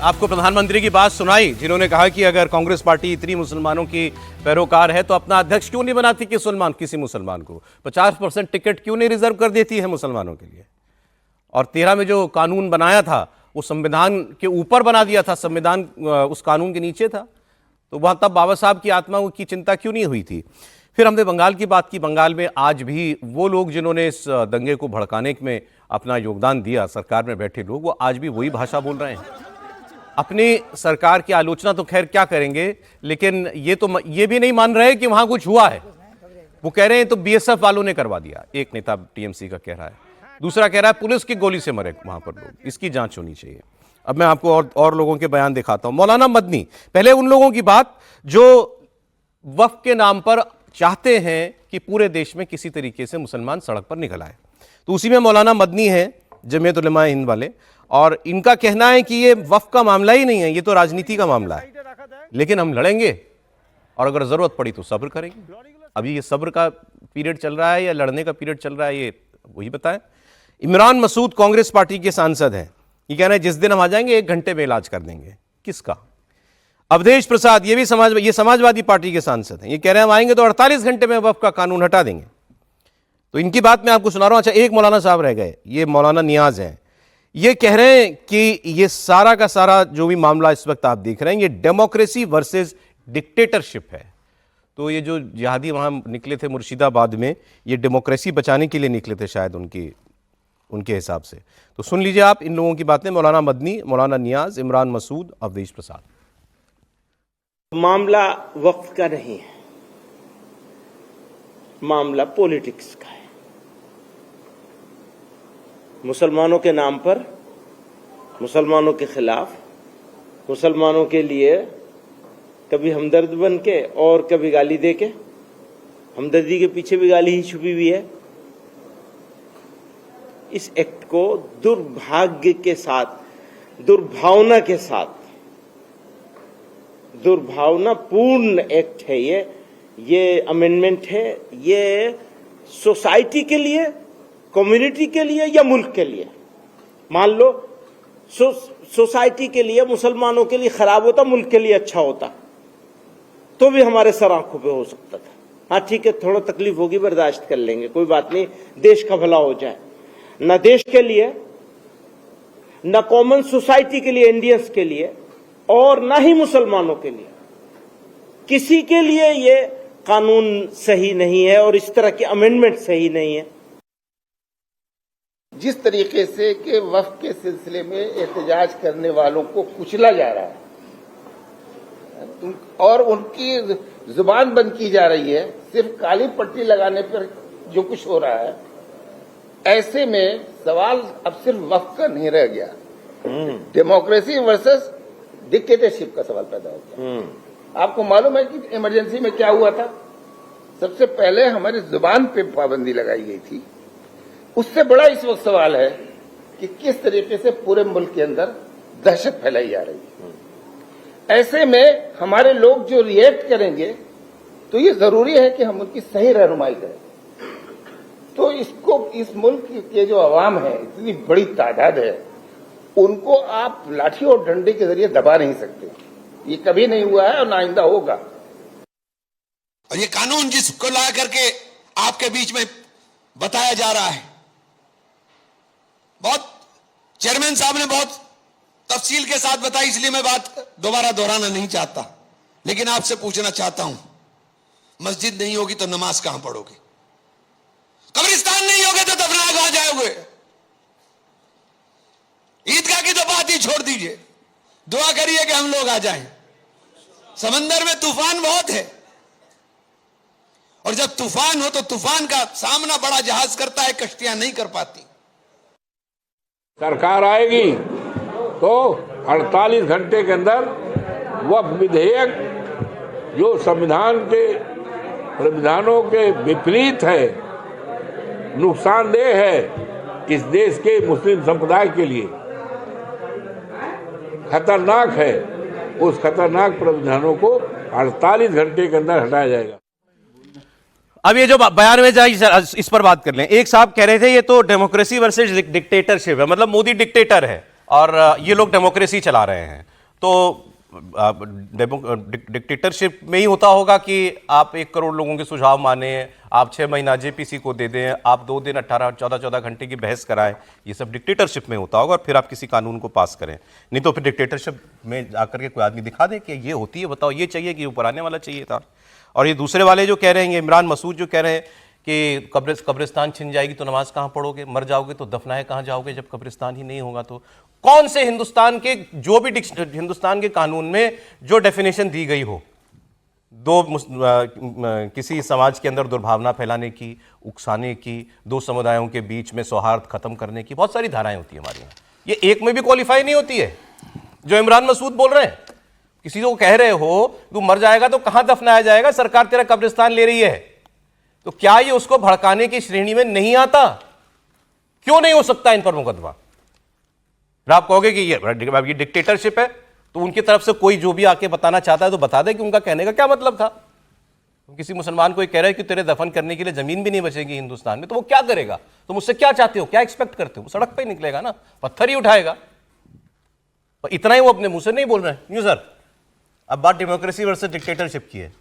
आपको प्रधानमंत्री की बात सुनाई, जिन्होंने कहा कि अगर कांग्रेस पार्टी इतनी मुसलमानों की पैरोकार है तो अपना अध्यक्ष क्यों नहीं बनाती किसी मुसलमान को, 50% टिकट क्यों नहीं रिजर्व कर देती है मुसलमानों के लिए। और 13 में जो कानून बनाया था वो संविधान के ऊपर बना दिया था, संविधान उस कानून के नीचे था। तो वहां तब बाबा साहब की आत्मा की चिंता क्यों नहीं हुई थी। फिर हमने बंगाल की बात की। बंगाल में आज भी वो लोग जिन्होंने इस दंगे को भड़काने में अपना योगदान दिया, सरकार में बैठे लोग, वो आज भी वही भाषा बोल रहे हैं। अपनी सरकार की आलोचना तो खैर क्या करेंगे, लेकिन ये भी नहीं मान रहे कि वहां कुछ हुआ है। वो कह रहे हैं तो बीएसएफ वालों ने करवा दिया, एक नेता टीएमसी का कह रहा है, दूसरा कह रहा है पुलिस की गोली से मरे वहां पर लोग, इसकी जांच होनी चाहिए। अब मैं आपको और लोगों के बयान दिखाता हूं। मौलाना मदनी, पहले उन लोगों की बात जो वक्फ के नाम पर चाहते हैं कि पूरे देश में किसी तरीके से मुसलमान सड़क पर निकल आए, तो उसी में मौलाना मदनी है, जमीयत उलमा हिंद वाले, और इनका कहना है कि ये वक्फ का मामला ही नहीं है, ये तो राजनीति का मामला है, लेकिन हम लड़ेंगे और अगर जरूरत पड़ी तो सब्र करेंगे। अभी ये सब्र का पीरियड चल रहा है या लड़ने का पीरियड चल रहा है, ये वही बताएं। इमरान मसूद कांग्रेस पार्टी के सांसद हैं, ये कह रहे हैं जिस दिन हम आ जाएंगे 1 घंटे में इलाज कर देंगे। किसका? अवधेश प्रसाद, ये भी समाजवादी पार्टी के सांसद हैं, ये कह रहे हैं हम आएंगे तो 48 घंटे में वक्फ का कानून हटा देंगे। तो इनकी बात मैं आपको सुना रहा हूं। अच्छा, एक मौलाना साहब रह गए, ये मौलाना नियाज हैं, ये कह रहे हैं कि ये सारा का सारा जो भी मामला इस वक्त आप देख रहे हैं, ये डेमोक्रेसी वर्सेस डिक्टेटरशिप है। तो ये जो जिहादी वहां निकले थे मुर्शिदाबाद में, ये डेमोक्रेसी बचाने के लिए निकले थे शायद उनके हिसाब से। तो सुन लीजिए आप इन लोगों की बातें, मौलाना मदनी, मौलाना नियाज, इमरान मसूद, अवधेश प्रसाद। मामला वक्फ का नहीं है, मामला पॉलिटिक्स का है। मुसलमानों के नाम पर, मुसलमानों के खिलाफ, मुसलमानों के लिए कभी हमदर्द बन के और कभी गाली दे के, हमदर्दी के पीछे भी गाली ही छुपी हुई है। इस एक्ट को दुर्भाग्य के साथ, दुर्भावना के साथ, दुर्भावनापूर्ण एक्ट है ये अमेंडमेंट है। ये सोसाइटी के लिए, कम्युनिटी के लिए या मुल्क के लिए, मान लो सोसाइटी के लिए, मुसलमानों के लिए खराब होता, मुल्क के लिए अच्छा होता, तो भी हमारे सर आंखों पे हो सकता था। हाँ ठीक है, थोड़ा तकलीफ होगी, बर्दाश्त कर लेंगे, कोई बात नहीं, देश का भला हो जाए। न देश के लिए, न कॉमन सोसाइटी के लिए, इंडियंस के लिए, और न ही मुसलमानों के लिए, किसी के लिए ये कानून सही नहीं है और इस तरह के अमेंडमेंट सही नहीं है। जिस तरीके से कि वक्फ के सिलसिले में एहतजाज करने वालों को कुचला जा रहा है और उनकी जुबान बंद की जा रही है, सिर्फ काली पट्टी लगाने पर जो कुछ हो रहा है, ऐसे में सवाल अब सिर्फ वक्फ का नहीं रह गया, डेमोक्रेसी वर्सेस डिक्टेटरशिप का सवाल पैदा हो गया। आपको मालूम है कि इमरजेंसी में क्या हुआ था? सबसे पहले हमारी जुबान पे पाबंदी लगाई गई थी। उससे बड़ा इस वक्त सवाल है कि किस तरीके से पूरे मुल्क के अंदर दहशत फैलाई जा रही है। ऐसे में हमारे लोग जो रिएक्ट करेंगे तो ये जरूरी है कि हम उनकी सही रहनुमाई करें। तो इसको, इस मुल्क के जो अवाम है, इतनी बड़ी तादाद है, उनको आप लाठी और डंडे के जरिए दबा नहीं सकते। ये कभी नहीं हुआ है और ना आइंदा होगा। और ये कानून जिसको ला करके आपके बीच में बताया जा रहा है, बहुत चेयरमैन साहब ने बहुत तफसील के साथ बताई, इसलिए मैं बात दोबारा दोहराना नहीं चाहता, लेकिन आपसे पूछना चाहता हूं, मस्जिद नहीं होगी तो नमाज कहां पढ़ोगे? कब्रिस्तान नहीं होगे तो दफनाए कहां जाओगे? ईदगाह की तो बात ही छोड़ दीजिए, दुआ करिए कि हम लोग आ जाएं। समंदर में तूफान बहुत है, और जब तूफान हो तो तूफान का सामना बड़ा जहाज करता है, कश्तियां नहीं कर पाती। सरकार आएगी तो 48 घंटे के अंदर वक्फ विधेयक जो संविधान के प्रावधानों के विपरीत है, नुकसानदेह है, इस देश के मुस्लिम संप्रदाय के लिए खतरनाक है, उस खतरनाक प्रावधानों को 48 घंटे के अंदर हटाया जाएगा। अब ये जो बयान में जाए इस पर बात कर लें। एक साहब कह रहे थे ये तो डेमोक्रेसी वर्सेस डिक्टेटरशिप है, मतलब मोदी डिक्टेटर है और ये लोग डेमोक्रेसी चला रहे हैं। तो डिक्टेटरशिप में ही होता होगा कि आप 1 करोड़ लोगों के सुझाव माने, आप 6 महीना जेपीसी को दे दें, आप 2 दिन 18-14 घंटे की बहस कराएं, ये सब डिक्टेटरशिप में होता होगा और फिर आप किसी कानून को पास करें। नहीं तो फिर डिक्टेटरशिप में आकर के कोई आदमी दिखा दे कि ये होती है, बताओ ये चाहिए कि ऊपर आने वाला चाहिए था। और ये दूसरे वाले जो कह रहे हैं, ये इमरान मसूद जो कह रहे हैं कि कब्रिस्तान छिन जाएगी तो नमाज कहाँ पढ़ोगे, मर जाओगे तो दफनाए कहाँ जाओगे जब कब्रिस्तान ही नहीं होगा। तो कौन से हिंदुस्तान के जो भी हिंदुस्तान के कानून में जो डेफिनेशन दी गई हो किसी समाज के अंदर दुर्भावना फैलाने की, उकसाने की, 2 समुदायों के बीच में सौहार्द खत्म करने की, बहुत सारी धाराएं होती है हमारे यहाँ, ये एक में भी क्वालिफाई नहीं होती है। जो इमरान मसूद बोल रहे हैं, किसी को कह रहे हो तू मर जाएगा तो कहां दफनाया जाएगा, सरकार तेरा कब्रिस्तान ले रही है, तो क्या ये उसको भड़काने की श्रेणी में नहीं आता? क्यों नहीं हो सकता इन पर मुकदमा? फिर आप कहोगे कि ये डिक्टेटरशिप है, तो उनकी तरफ से कोई जो भी आके बताना चाहता है तो बता दे कि उनका कहने का क्या मतलब था। किसी मुसलमान को ये कह रहा है कि तेरे दफन करने के लिए जमीन भी नहीं बचेगी हिंदुस्तान में, तो वो क्या करेगा? तुम उससे क्या चाहते हो, क्या एक्सपेक्ट करते हो? सड़क पे ही निकलेगा ना, पत्थर ही उठाएगा। इतना ही वो अपने मुंह से नहीं बोल रहे हैं। यूं सर, अब बात डेमोक्रेसी वर्सेस डिक्टेटरशिप की है।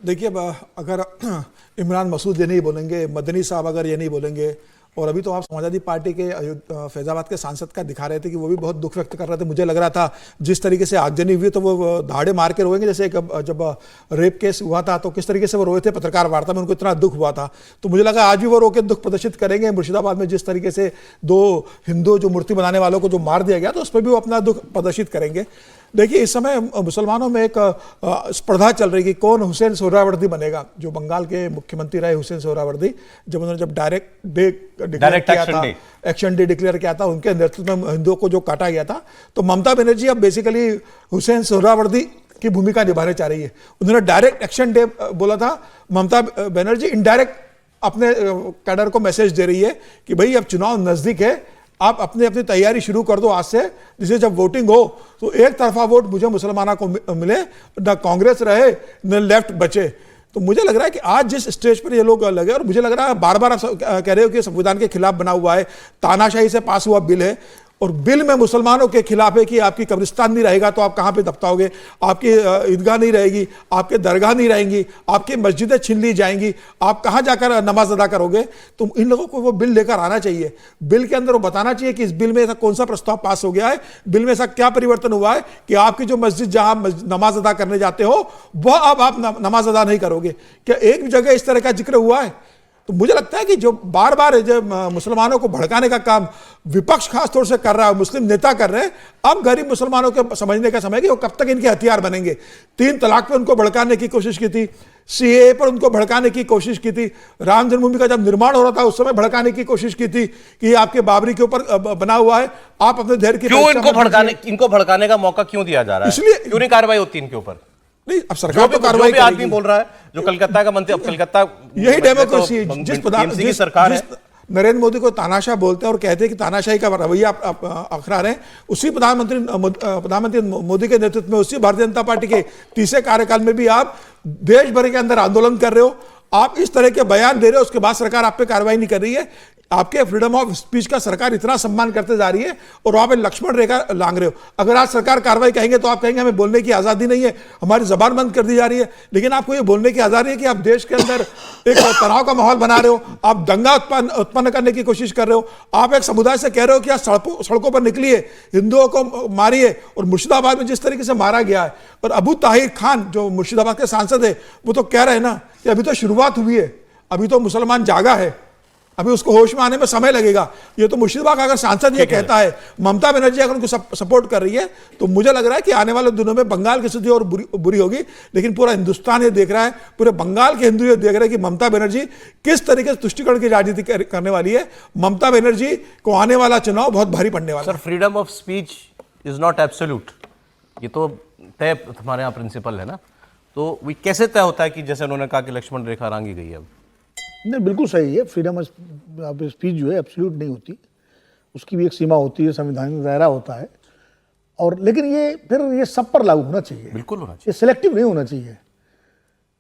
देखिए, अगर इमरान मसूद ये नहीं बोलेंगे, मदनी साहब अगर ये नहीं बोलेंगे, और अभी तो आप समाजवादी पार्टी के फैजाबाद के सांसद का दिखा रहे थे कि वो भी बहुत दुख व्यक्त कर रहे थे। मुझे लग रहा था जिस तरीके से आगजनी हुई तो वो धाड़े मार के रोएंगे, जैसे जब रेप केस हुआ था तो किस तरीके से वो रोए थे पत्रकार वार्ता में, उनको इतना दुख हुआ था। तो मुझे लगा आज भी वो रो के दुख प्रदर्शित करेंगे। मुर्शिदाबाद में जिस तरीके से 2 हिंदू जो मूर्ति बनाने वालों को जो मार दिया गया तो उस पर भी वो अपना दुख प्रदर्शित करेंगे। देखिए, इस समय मुसलमानों में एक स्पर्धा चल रही कि कौन हुसैन सोहरावर्दी बनेगा। जो बंगाल के मुख्यमंत्री रहे हुसैन सोहरावर्दी, जब उन्होंने एक्शन डे डिक्लेयर किया था, उनके नेतृत्व में हिंदुओं को जो काटा गया था, तो ममता बनर्जी अब बेसिकली हुसैन सोहरावर्दी की भूमिका निभाने चाह रही है। उन्होंने डायरेक्ट एक्शन डे बोला था, ममता बनर्जी इनडायरेक्ट अपने कैडर को मैसेज दे रही है कि भाई अब चुनाव नजदीक है, आप अपनी अपनी तैयारी शुरू कर दो आज से, जिसे जब वोटिंग हो तो एक तरफा वोट मुझे मुसलमानों को मिले, न कांग्रेस रहे न लेफ्ट बचे। तो मुझे लग रहा है कि आज जिस स्टेज पर ये लोग लगे, और मुझे लग रहा है बार बार आप कह रहे हो कि संविधान के खिलाफ बना हुआ है, तानाशाही से पास हुआ बिल है, और बिल में मुसलमानों के खिलाफ है कि आपकी कब्रिस्तान नहीं रहेगा तो आप कहाँ पे दफनाओगे, आपकी ईदगाह नहीं रहेगी, आपके दरगाह नहीं रहेंगी, आपकी मस्जिदें छीन ली जाएंगी, आप कहाँ जाकर नमाज अदा करोगे। तो इन लोगों को वो बिल लेकर आना चाहिए। बिल के अंदर वो बताना चाहिए कि इस बिल में ऐसा कौन सा प्रस्ताव पास हो गया है, बिल में ऐसा क्या परिवर्तन हुआ है कि आपकी जो मस्जिद जहाँ नमाज अदा करने जाते हो वह अब आप नमाज अदा नहीं करोगे। क्या एक भी जगह इस तरह का जिक्र हुआ है? तो मुझे लगता है कि जो बार बार जब मुसलमानों को भड़काने का काम विपक्ष खास तौर से कर रहा है, मुस्लिम नेता कर रहे हैं, अब गरीब मुसलमानों के समझने का समय है कि वो कब तक इनके हथियार बनेंगे। 3 तलाक पे उनको भड़काने की कोशिश की थी, सीएए पर उनको भड़काने की कोशिश की थी, राम जन्मभूमि का जब निर्माण हो रहा था उस समय भड़काने की कोशिश की थी कि आपके बाबरी के ऊपर बना हुआ है, आप अपने धैर्य की क्यों इनको भड़काने का मौका क्यों दिया जा रहा है? इसलिए क्यों नहीं कार्रवाई होती इनके ऊपर? नहीं, अब सरकार तो कार्रवाई करेगी। आदमी बोल रहा है जो कलकत्ता का मंत्री, अब कलकत्ता यही डेमोक्रेसी है। जिस सरकार है, नरेंद्र मोदी को तानाशाह बोलते हैं और कहते हैं कि तानाशाही का रवैया अखरा रहे हैं, उसी प्रधानमंत्री मोदी के नेतृत्व में, उसी भारतीय जनता पार्टी के तीसरे कार्यकाल में भी आप देश भर के अंदर आंदोलन कर रहे हो, आप इस तरह के बयान दे रहे हो, उसके बाद सरकार आप पे कार्रवाई नहीं कर रही है। आपके फ्रीडम ऑफ स्पीच का सरकार इतना सम्मान करते जा रही है और आप लक्ष्मण रेखा लांग रहे हो। अगर आज सरकार कार्रवाई कहेंगे तो आप कहेंगे हमें बोलने की आजादी नहीं है, हमारी जबान बंद कर दी जा रही है। लेकिन आपको ये बोलने की आजादी है कि आप देश के अंदर एक तनाव का माहौल बना रहे हो, आप दंगा उत्पन्न करने की कोशिश कर रहे हो, आप एक समुदाय से कह रहे हो कि आज सड़कों पर निकलिए, हिंदुओं को मारिए। और मुर्शिदाबाद में जिस तरीके से मारा गया है, और अबू ताहिर खान जो मुर्शिदाबाद के सांसद है वो तो कह रहे हैं ना कि अभी तो शुरुआत हुई है, अभी तो मुसलमान जागा है, अभी उसको होश में आने में समय लगेगा। ये तो मुर्शिदाबाद का अगर सांसद ये कहता है, ममता बनर्जी अगर उनको सपोर्ट कर रही है, तो मुझे लग रहा है कि आने वाले दिनों में बंगाल की स्थिति और बुरी होगी। लेकिन पूरा हिंदुस्तान ये देख रहा है, पूरे बंगाल के हिंदू ये देख रहे हैं कि ममता बनर्जी किस तरीके से तुष्टिकरण की राजनीति करने वाली है। ममता बनर्जी को आने वाला चुनाव बहुत भारी पड़ने वाला है। Sir, freedom of speech is not absolute, ये तो तय हमारे यहाँ प्रिंसिपल है ना, तो वो कैसे तय होता है कि जैसे उन्होंने कहा कि लक्ष्मण रेखा रांगी गई है? अब नहीं, बिल्कुल सही है। फ्रीडम ऑफ स्पीच जो है एब्सोल्यूट नहीं होती, उसकी भी एक सीमा होती है, संविधान दायरा होता है। और लेकिन ये फिर ये सब पर लागू होना चाहिए, बिल्कुल होना चाहिए, ये सिलेक्टिव नहीं होना चाहिए।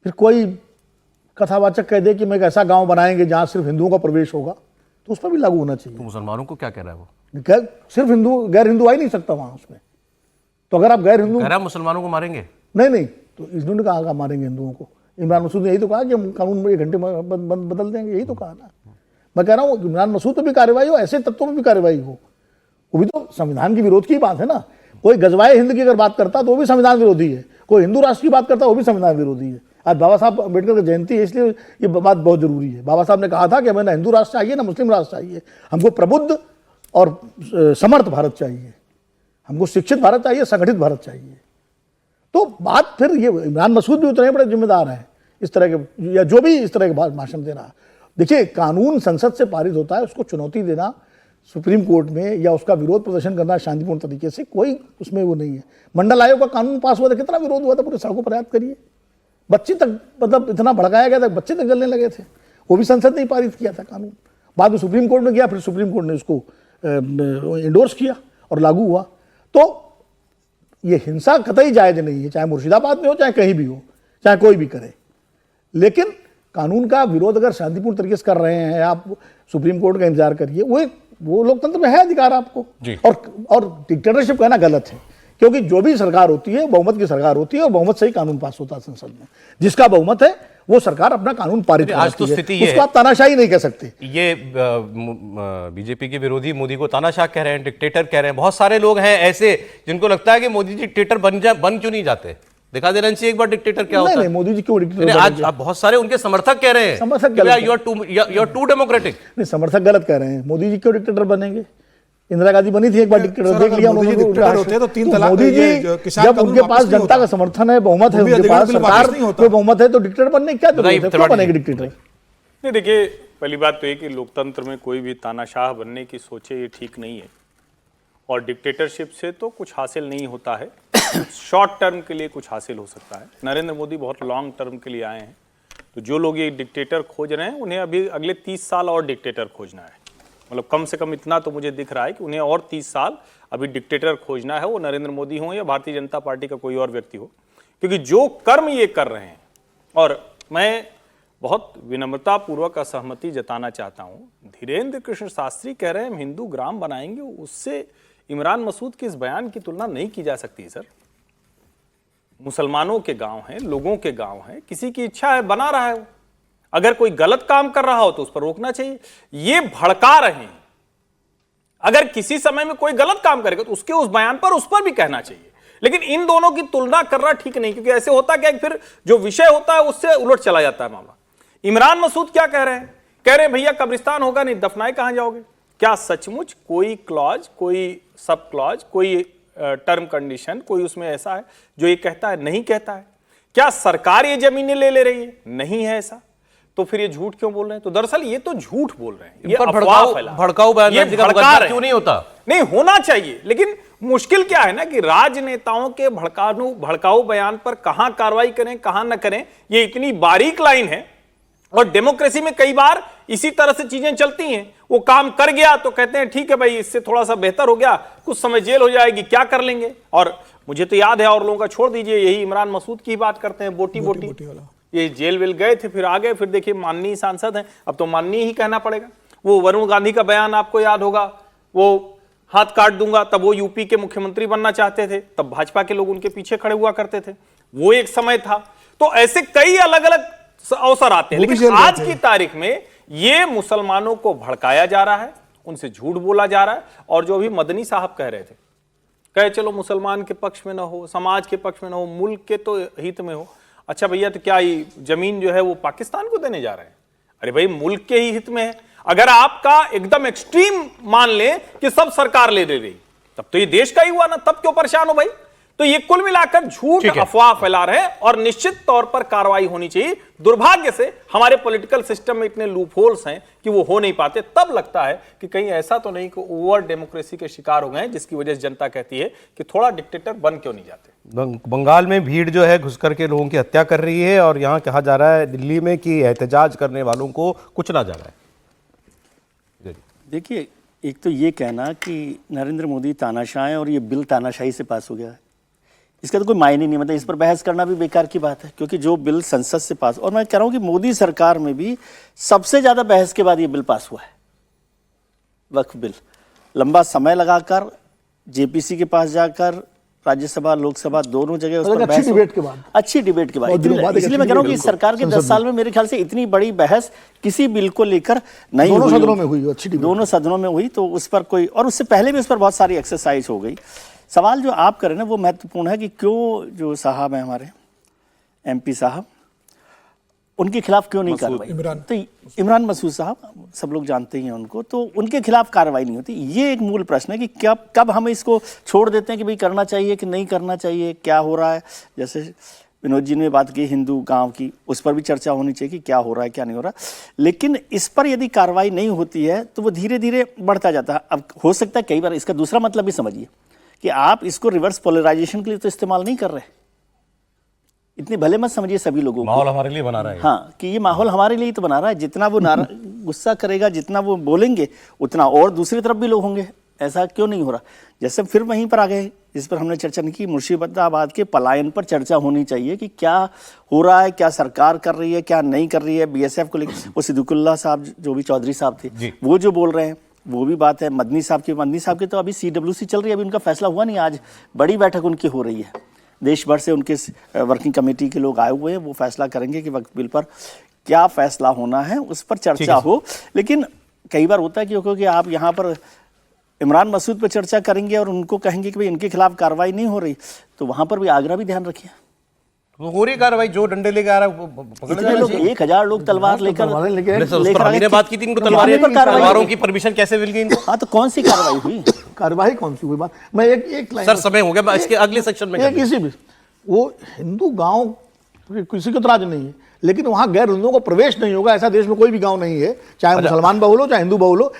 फिर कोई कथावाचक कह दे कि मैं एक ऐसा गांव बनाएंगे जहां सिर्फ हिंदुओं का प्रवेश होगा, तो उस पर भी लागू होना चाहिए। तो मुसलमानों को क्या कह रहा है वो? सिर्फ हिंदू, गैर हिंदू आ ही नहीं सकता वहां उसमें। तो अगर आप गैर हिंदू, कह रहा है मुसलमानों को मारेंगे। नहीं तो इन्होंने कहा मारेंगे हिंदुओं को। इमरान मसूद ने यही तो कहा कि हम कानून में 1 घंटे में बदल देंगे, यही तो कहा ना। मैं कह रहा हूँ इमरान मसूद पर भी कार्रवाई हो, ऐसे तत्वों में भी कार्रवाई हो। वो भी तो संविधान की विरोध की बात है ना। कोई गजवाए हिंद की अगर बात करता तो वो भी संविधान विरोधी है, कोई हिंदू राष्ट्र की बात करता वो भी संविधान विरोधी है। आज बाबा साहब अम्बेडकर की जयंती है, इसलिए ये बात बहुत जरूरी है। बाबा साहब ने कहा था कि हमें ना हिंदू राष्ट्र चाहिए ना मुस्लिम राष्ट्र चाहिए, हमको प्रबुद्ध और समर्थ भारत चाहिए, हमको शिक्षित भारत चाहिए, संगठित भारत चाहिए। तो बात फिर ये इमरान मसूद भी उतने बड़े जिम्मेदार हैं इस तरह के, या जो भी इस तरह के भाषण दे रहा। देखिए, कानून संसद से पारित होता है, उसको चुनौती देना सुप्रीम कोर्ट में या उसका विरोध प्रदर्शन करना शांतिपूर्ण तरीके से, कोई उसमें वो नहीं है। मंडल आयोग का कानून पास हुआ था, कितना विरोध हुआ था, पूरे सड़कों पर याद करिए। बच्चे तक, मतलब इतना भड़काया गया था, बच्चे तक जलने लगे थे। वो भी संसद ने पारित किया था कानून। बाद में सुप्रीम कोर्ट में गया, फिर सुप्रीम कोर्ट ने उसको इंडोर्स किया और लागू हुआ। तो ये हिंसा कतई जायज नहीं है, चाहे मुर्शिदाबाद में हो, चाहे कहीं भी हो, चाहे कोई भी करे। लेकिन कानून का विरोध अगर शांतिपूर्ण तरीके से कर रहे हैं आप, सुप्रीम कोर्ट का इंतजार करिए। वो लोकतंत्र में है अधिकार आपको। और डिक्टेटरशिप कहना गलत है, क्योंकि जो भी सरकार होती है बहुमत की सरकार होती है और बहुमत से ही कानून पास होता है संसद में। जिसका बहुमत है वो सरकार अपना कानून पारित आज तो स्थिति है, उसको आप तानाशाही नहीं कह सकते। ये बीजेपी के विरोधी मोदी को तानाशाह कह रहे हैं, डिक्टेटर कह रहे हैं। बहुत सारे लोग हैं ऐसे जिनको लगता है कि मोदी जी डिक्टेटर बन क्यों नहीं जाते। दिखा देना चाहिए एक बार डिक्टेटर क्या होता है। नहीं, मोदी जी क्यों डिक्टेटर? आज बहुत सारे उनके समर्थक कह रहे हैं, समर्थक यू आर टू डेमोक्रेटिक। नहीं, समर्थक गलत कह रहे हैं। मोदी जी क्यों डिक्टेटर बनेंगे? इंदिरा गांधी बनी थी एक बार डिक्टेटर, देख लिया उन्होंने। होते तो 3 तलाक, मोदी जी जब उनके पास जनता का समर्थन है, बहुमत है, उनके पास सरकार में बहुमत है, तो डिक्टेटर बनने क्या जरूरत है? क्यों बनेंगे डिक्टेटर? नहीं, देखिए, पहली बात तो ये कि लोकतंत्र में कोई भी तानाशाह बनने की सोचे, ये ठीक नहीं है। और डिक्टेटरशिप से तो कुछ हासिल नहीं होता है, शॉर्ट टर्म के लिए कुछ हासिल हो सकता है। नरेंद्र मोदी बहुत लॉन्ग टर्म के लिए आए हैं। तो जो लोग ये डिक्टेटर खोज रहे हैं, उन्हें अभी अगले 30 साल और डिक्टेटर खोजना है। मतलब कम से कम इतना तो मुझे दिख रहा है कि उन्हें और 30 साल अभी डिक्टेटर खोजना है, वो नरेंद्र मोदी हो या भारतीय जनता पार्टी का कोई और व्यक्ति हो। क्योंकि जो कर्म ये कर रहे हैं, और मैं बहुत विनम्रतापूर्वक असहमति जताना चाहता हूँ, धीरेन्द्र कृष्ण शास्त्री कह रहे हैं हम हिंदू ग्राम बनाएंगे, उससे इमरान मसूद के इस बयान की तुलना नहीं की जा सकती सर। मुसलमानों के गांव हैं, लोगों के गांव हैं, किसी की इच्छा है बना रहा है वो। अगर कोई गलत काम कर रहा हो तो उस पर रोकना चाहिए। ये भड़का रहे हैं, अगर किसी समय में कोई गलत काम करेगा तो उसके उस बयान पर उस पर भी कहना चाहिए। लेकिन इन दोनों की तुलना करना ठीक नहीं, क्योंकि ऐसे होता क्या है फिर जो विषय होता है उससे उलट चला जाता है मामला। इमरान मसूद क्या कह रहे हैं? कह रहे हैं भैया कब्रिस्तान होगा नहीं, दफनाए कहां जाओगे? क्या सचमुच कोई क्लॉज, कोई सब क्लॉज, कोई टर्म कंडीशन, कोई उसमें ऐसा है जो ये कहता है? नहीं कहता है। क्या सरकार ये जमीनें ले रही है? नहीं है ऐसा। तो फिर ये झूठ क्यों बोल रहे हैं? तो दरअसल ये तो झूठ बोल रहे हैं, ये भड़काऊ बयान क्यों नहीं होता? नहीं होना चाहिए, लेकिन मुश्किल क्या है ना कि राजनेताओं के भड़काऊ बयान पर कहां कार्रवाई करें, कहां न करें, ये इतनी बारीक लाइन है। और डेमोक्रेसी में कई बार इसी तरह से चीजें चलती हैं। वो काम कर गया तो कहते हैं ठीक है भाई, इससे थोड़ा सा बेहतर हो गया, कुछ समय जेल हो जाएगी, क्या कर लेंगे। और मुझे तो याद है, और लोगों का छोड़ दीजिए, यही इमरान मसूद की बात करते हैं, बोटी ये जेल वेल गए थे, फिर आ गए, फिर देखिए माननीय सांसद हैं, अब तो माननीय ही कहना पड़ेगा। वो वरुण गांधी का बयान आपको याद होगा, वो हाथ काट दूंगा, तब वो यूपी के मुख्यमंत्री बनना चाहते थे, तब भाजपा के लोग उनके पीछे खड़े हुआ करते थे, वो एक समय था। तो ऐसे कई अलग अलग अवसर आते हैं, लेकिन आज की तारीख में ये मुसलमानों को भड़काया जा रहा है, उनसे झूठ बोला जा रहा है। और जो भी मदनी साहब कह रहे थे, कहे चलो मुसलमान के पक्ष में ना हो, समाज के पक्ष में ना हो, मुल्क के तो हित में हो। अच्छा भैया, तो क्या ये जमीन जो है वो पाकिस्तान को देने जा रहे हैं? अरे भाई, मुल्क के ही हित में है। अगर आपका एकदम एक्सट्रीम मान ले कि सब सरकार ले रही, तब तो ये देश का ही हुआ ना, तब क्यों परेशान हो भाई? तो ये कुल मिलाकर झूठ अफवाह फैला रहे हैं, और निश्चित तौर पर कार्रवाई होनी चाहिए। दुर्भाग्य से हमारे पॉलिटिकल सिस्टम में इतने लूप होल्स हैं कि वो हो नहीं पाते। तब लगता है कि कहीं ऐसा तो नहीं कि ओवर डेमोक्रेसी के शिकार हो गए हैं, जिसकी वजह से जनता कहती है कि थोड़ा डिक्टेटर बन क्यों नहीं जाते। बंगाल में भीड़ जो है घुस करके लोगों की हत्या कर रही है, और यहाँ कहा जा रहा है दिल्ली में कि एहतजाज करने वालों को कुचला जा रहा है। देखिए, एक तो ये कहना कि नरेंद्र मोदी तानाशाह है और ये बिल तानाशाही से पास हो गया है, इसका तो कोई मायने नहीं। मतलब इस पर बहस करना भी बेकार की बात है, क्योंकि जो बिल संसद से पास, और मैं कह रहा हूँ कि मोदी सरकार में भी सबसे ज़्यादा बहस के बाद ये बिल पास हुआ है, वक्फ बिल। लंबा समय लगाकर जेपीसी के पास जाकर राज्यसभा लोकसभा दोनों जगह उस पर अच्छी बहस हो- डिबेट के बाद। अच्छी डिबेट के बाद बहुत दिनों बाद एक इसलिए मैं अच्छी कह रहा हूँ कि डिबेट सरकार के 10 साल में मेरे ख्याल से इतनी बड़ी बहस किसी बिल को लेकर नहीं दोनों हुई सदनों होगी। में हुई, अच्छी डिबेट। दोनों सदनों में हुई, तो उस पर कोई, और उससे पहले भी उस पर बहुत सारी एक्सरसाइज हो गई। सवाल जो आप करें ना वो महत्वपूर्ण है कि क्यों जो साहब हैं हमारे एमपी साहब, उनके खिलाफ क्यों नहीं कार्रवाई? तो इमरान मसूद साहब, सब लोग जानते ही हैं उनको, तो उनके खिलाफ कार्रवाई नहीं होती। ये एक मूल प्रश्न है कि कब हम इसको छोड़ देते हैं कि भाई करना चाहिए कि नहीं करना चाहिए, क्या हो रहा है। जैसे विनोद जी ने बात की हिंदू गांव की, उस पर भी चर्चा होनी चाहिए कि क्या हो रहा है क्या नहीं हो रहा। लेकिन इस पर यदि कार्रवाई नहीं होती है तो वो धीरे धीरे बढ़ता जाता है। अब हो सकता है कई बार इसका दूसरा मतलब भी समझिए कि आप इसको रिवर्स पोलराइजेशन के लिए तो इस्तेमाल नहीं कर रहे, इतने भले मत समझिए सभी लोगों को। माहौल हमारे लिए बना रहा है। हाँ, कि ये माहौल हमारे लिए तो बना रहा है। जितना वो गुस्सा करेगा, जितना वो बोलेंगे, उतना और दूसरी तरफ भी लोग होंगे। ऐसा क्यों नहीं हो रहा? जैसे फिर वहीं पर आ गए जिस पर हमने चर्चा नहीं की, मुर्शिदाबाद के पलायन पर चर्चा होनी चाहिए कि क्या हो रहा है, क्या सरकार कर रही है, क्या नहीं कर रही है। बीएसएफ को लेकर वो सिद्दुकुल्ला साहब जो भी चौधरी साहब थे वो जो बोल रहे हैं वो भी बात है। मदनी साहब की तो अभी CWC चल रही है, अभी उनका फैसला हुआ नहीं। आज बड़ी बैठक उनकी हो रही है, देश भर से उनके वर्किंग कमेटी के लोग आए हुए हैं, वो फैसला करेंगे कि वक्फ बिल पर क्या फैसला होना है, उस पर चर्चा हो। लेकिन कई बार होता है कि क्योंकि आप यहाँ पर इमरान मसूद पर चर्चा करेंगे और उनको कहेंगे कि भाई इनके खिलाफ कार्रवाई नहीं हो रही, तो वहां पर भी आगरा भी ध्यान रखिए। वो हो रही कार्रवाई, जो डंडे लेके आ रहा है वो पकड़ इतने लोग 1000 लोग तलवार लेकर हमने बात की थी, इनको तलवारों की परमिशन कैसे मिल गई इनको? हाँ, तो कौन सी कार्रवाई हुई? कार्रवाई कौन सी हुई? बात मैं एक लाइन सर समय हो गया, इसके अगले सेक्शन में किसी भी वो हिंदू गांव किसी को तराज नहीं है, लेकिन वहां गैर हिंदुओं को प्रवेश नहीं होगा, ऐसा देश में कोई भी गांव नहीं है, चाहे मुसलमान बहुल हो चाहे हिंदू बहुल हो।